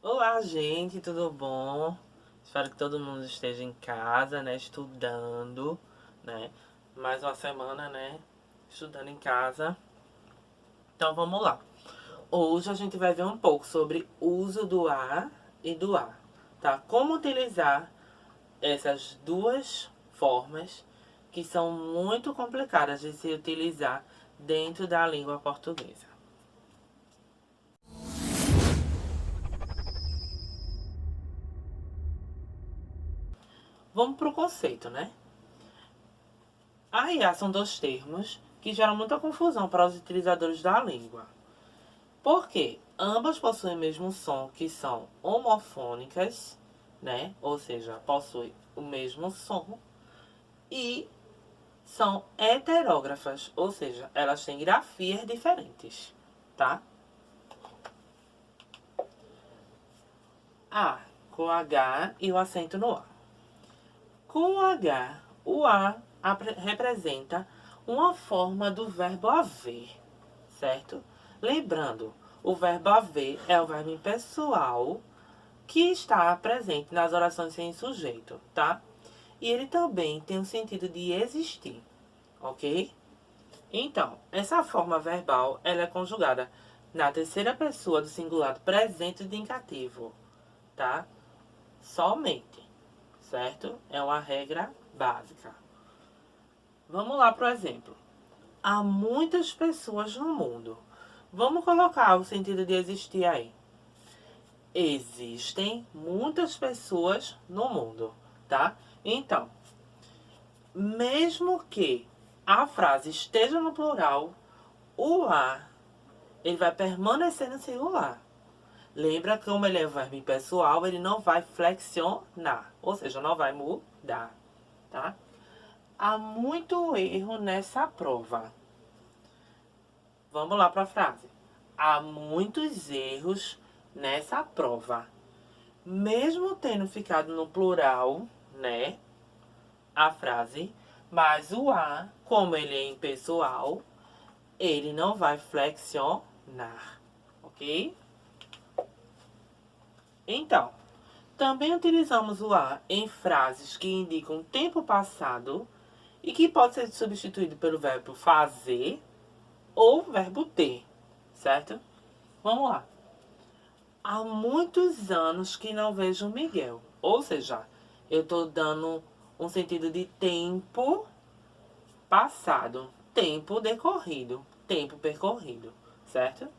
Olá, gente, tudo bom? Espero que todo mundo esteja em casa, né, estudando, né? Mais uma semana, né, estudando em casa. Então, vamos lá. Hoje a gente vai ver um pouco sobre o uso do a e do a, tá? Como utilizar essas duas formas que são muito complicadas de se utilizar dentro da língua portuguesa. Vamos pro conceito, né? A e a são dois termos que geram muita confusão para os utilizadores da língua. Por quê? Ambas possuem o mesmo som, que são homofônicas, né? Ou seja, possuem o mesmo som. E são heterógrafas, ou seja, elas têm grafias diferentes, tá? A com H e o acento no A. Com o H, o A representa uma forma do verbo haver, certo? Lembrando, o verbo haver é o verbo impessoal que está presente nas orações sem sujeito, tá? E ele também tem o sentido de existir, ok? Então, essa forma verbal, ela é conjugada na terceira pessoa do singular do presente indicativo, tá? Somente, certo? É uma regra básica. Vamos lá pro exemplo. Há muitas pessoas no mundo. Vamos colocar o sentido de existir aí. Existem muitas pessoas no mundo, tá? Então, mesmo que a frase esteja no plural, o a ele vai permanecer no singular. Lembra que como ele é verbo impessoal, ele não vai flexionar, ou seja, não vai mudar, tá? Há muito erro nessa prova. Vamos lá para a frase. Há muitos erros nessa prova. Mesmo tendo ficado no plural, né? A frase, mas o a, como ele é impessoal, ele não vai flexionar, ok? Então, também utilizamos o a em frases que indicam tempo passado e que pode ser substituído pelo verbo fazer ou verbo ter, certo? Vamos lá. Há muitos anos que não vejo o Miguel. Ou seja, eu estou dando um sentido de tempo passado, tempo decorrido, tempo percorrido, certo?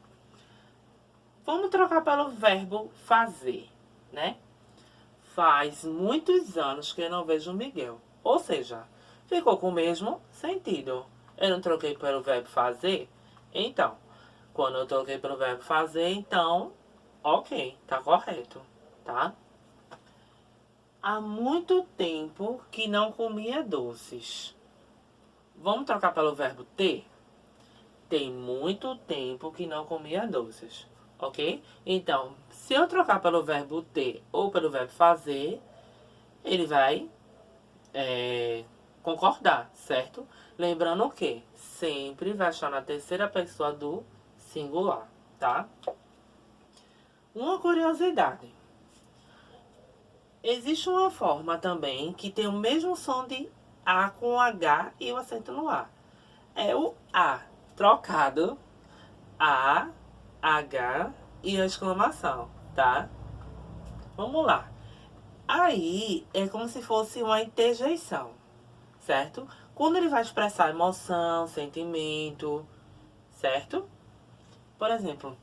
Vamos trocar pelo verbo fazer, né? Faz muitos anos que eu não vejo o Miguel. Ou seja, ficou com o mesmo sentido. Eu não troquei pelo verbo fazer? Então, quando eu troquei pelo verbo fazer, então, ok, tá correto, tá? Há muito tempo que não comia doces. Vamos trocar pelo verbo ter? Tem muito tempo que não comia doces, ok? Então, se eu trocar pelo verbo ter ou pelo verbo fazer, ele vai concordar, certo? Lembrando que sempre vai estar na terceira pessoa do singular, tá? Uma curiosidade. Existe uma forma também que tem o mesmo som de A com H e o acento no A. É o A trocado A, H e a exclamação, tá? Vamos lá. Aí é como se fosse uma interjeição, certo? Quando ele vai expressar emoção, sentimento, certo? Por exemplo,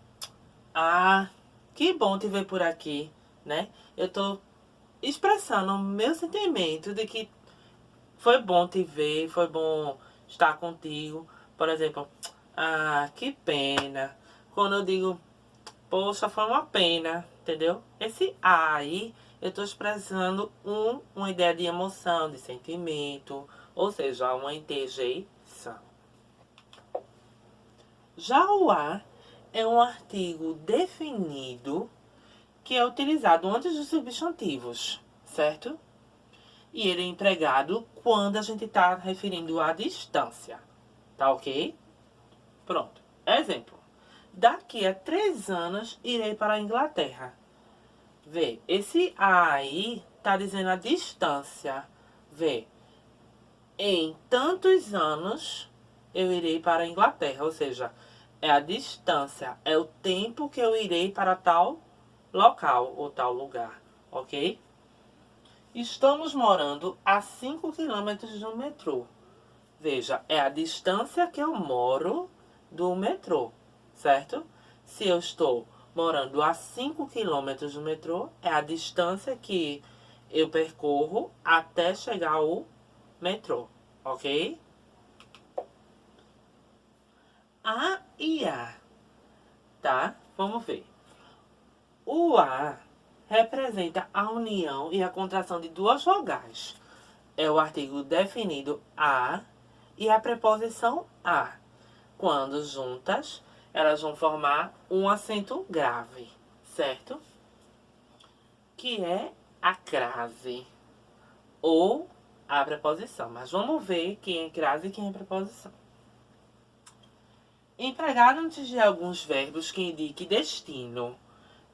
ah, que bom te ver por aqui, né? Eu tô expressando o meu sentimento de que foi bom te ver, foi bom estar contigo. Por exemplo, ah, que pena. Quando eu digo, poxa, foi uma pena, entendeu? Esse aí, eu tô expressando uma ideia de emoção, de sentimento, ou seja, uma interjeição. Já o a é um artigo definido que é utilizado antes dos substantivos, certo? E ele é empregado quando a gente está referindo à distância, tá ok? Pronto. Exemplo. Daqui a 3 anos irei para a Inglaterra. Vê, esse A aí tá dizendo a distância. Vê, em tantos anos eu irei para a Inglaterra, ou seja, é a distância, é o tempo que eu irei para tal local ou tal lugar, ok? Estamos morando a 5 quilômetros do metrô. Veja, é a distância que eu moro do metrô, certo? Se eu estou morando a 5 quilômetros do metrô, é a distância que eu percorro até chegar ao metrô, ok? A e A, tá? Vamos ver. O A representa a união e a contração de duas vogais. É o artigo definido a e a preposição a. Quando juntas, elas vão formar um acento grave, certo? Que é a crase ou a preposição. Mas vamos ver quem é crase e quem é preposição. Empregado antes de alguns verbos que indiquem destino,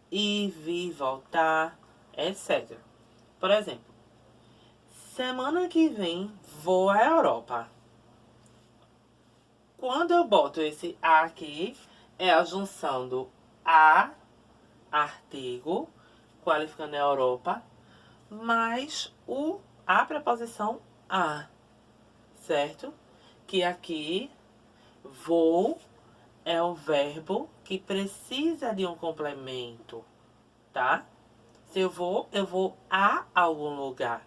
ir, vir, voltar, etc. Por exemplo, semana que vem vou à Europa. Quando eu boto esse a aqui, é a junção do a, artigo, qualificando a Europa, mais a preposição a, certo? Que aqui, vou é o verbo que precisa de um complemento, tá? Se eu vou a algum lugar,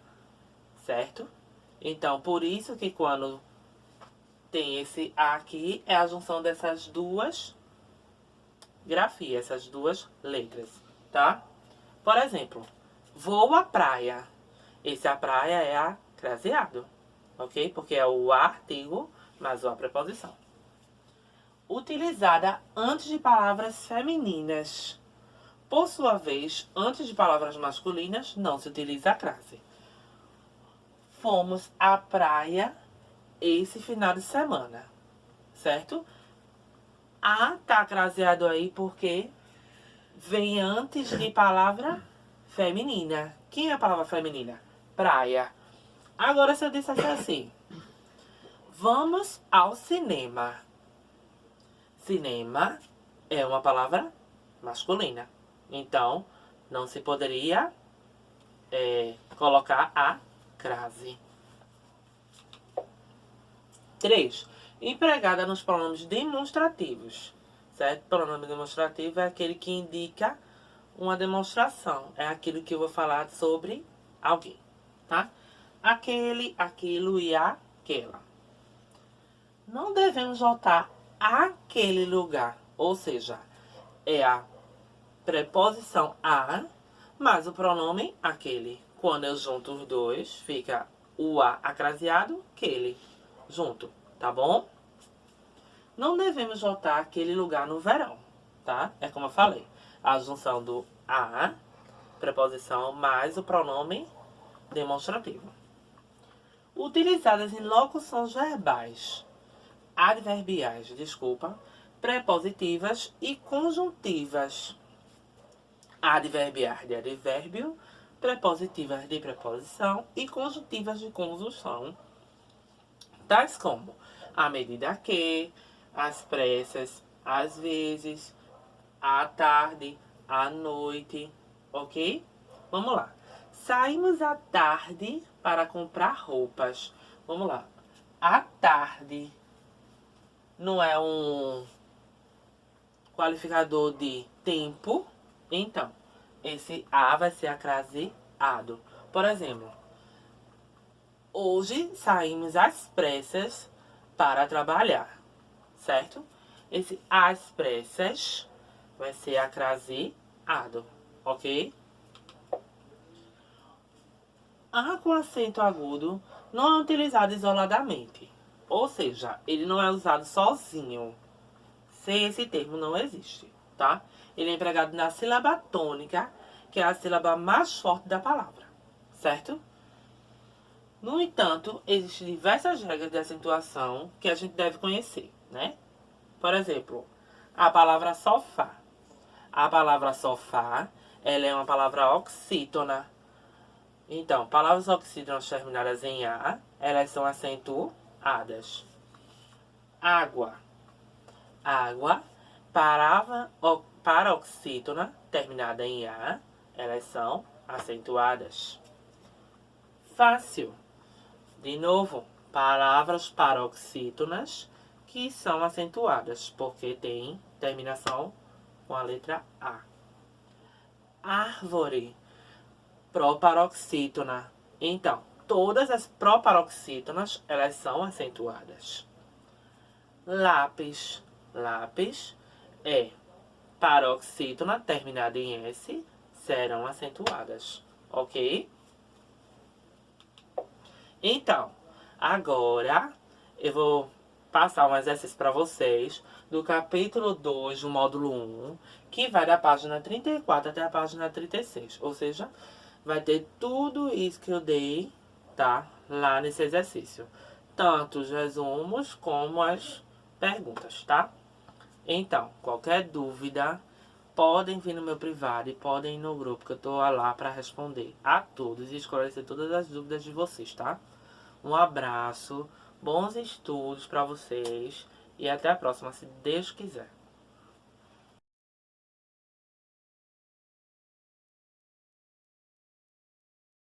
certo? Então, por isso que quando tem esse a aqui, é a junção dessas duas grafias, essas duas letras, tá? Por exemplo, vou à praia. Esse a praia é a craseado, ok? Porque é o artigo mais a preposição. Utilizada antes de palavras femininas. Por sua vez, antes de palavras masculinas, não se utiliza a crase. Fomos à praia esse final de semana, certo? A tá craseado aí porque vem antes de palavra feminina. Quem é a palavra feminina? Praia. Agora, se eu dissesse assim, vamos ao cinema. Cinema é uma palavra masculina. Então, não se poderia colocar a crase. 3. Empregada nos pronomes demonstrativos. Certo? Pronome demonstrativo é aquele que indica uma demonstração. É aquilo que eu vou falar sobre alguém, tá? Aquele, aquilo e aquela. Não devemos voltar àquele lugar. Ou seja, é a preposição a, mais o pronome aquele. Quando eu junto os dois, fica o a acraseado, aquele, junto, tá bom? Não devemos voltar àquele lugar no verão, tá? É como eu falei, a junção do a, preposição, mais o pronome demonstrativo. Utilizadas em locuções verbais, adverbiais, prepositivas e conjuntivas. Adverbiais de advérbio, prepositivas de preposição e conjuntivas de conjunção, tais como à medida que, às pressas, às vezes, à tarde, à noite, ok? Vamos lá. Saímos à tarde para comprar roupas. Vamos lá. À tarde não é um qualificador de tempo. Então, esse a vai ser acraseado. Por exemplo, hoje saímos às pressas para trabalhar, certo? Esse às pressas vai ser acraseado, ok? A com acento agudo não é utilizado isoladamente. Ou seja, ele não é usado sozinho. Sem esse termo não existe, tá? Ele é empregado na sílaba tônica, que é a sílaba mais forte da palavra, certo? No entanto, existem diversas regras de acentuação que a gente deve conhecer, né? Por exemplo, a palavra sofá. A palavra sofá ela é uma palavra oxítona. Então, palavras oxítonas terminadas em A, elas são acentuadas. Água. Água, paroxítona, terminada em A, elas são acentuadas. Fácil. De novo, palavras paroxítonas que são acentuadas, porque tem terminação com a letra A. Árvore, proparoxítona. Então, todas as proparoxítonas, elas são acentuadas. Lápis. Lápis é paroxítona terminada em S, serão acentuadas, ok? Então, agora eu vou passar um exercício para vocês do capítulo 2 do módulo 1, que vai da página 34 até a página 36. Ou seja, vai ter tudo isso que eu dei, tá? Lá nesse exercício. Tanto os resumos como as perguntas, tá? Então, qualquer dúvida, podem vir no meu privado e podem ir no grupo que eu tô lá para responder a todos e esclarecer todas as dúvidas de vocês, tá? Um abraço, bons estudos para vocês e até a próxima, se Deus quiser.